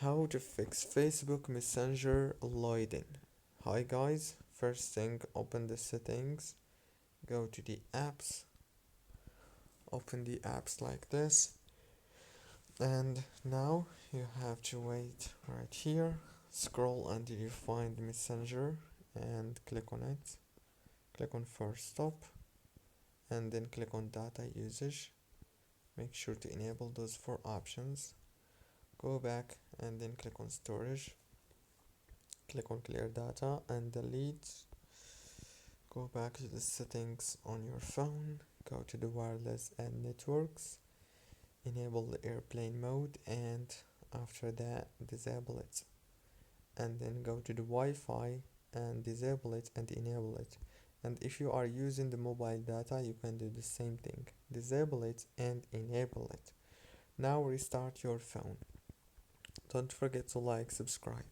How to fix Facebook Messenger loading. Hi guys, first thing, open the settings, go to the apps, open the apps like this, and now you have to wait right here, scroll until you find Messenger and click on it, click on first stop, and then click on data usage. Make sure to enable those four options. Go back and then click on storage, click on clear data and delete. Go back to the settings on your phone, go to the wireless and networks, enable the airplane mode, and after that disable it, and then go to the Wi-Fi and disable it and enable it. And if you are using the mobile data, you can do the same thing, disable it and enable it. Now restart your phone. Don't forget to like, subscribe.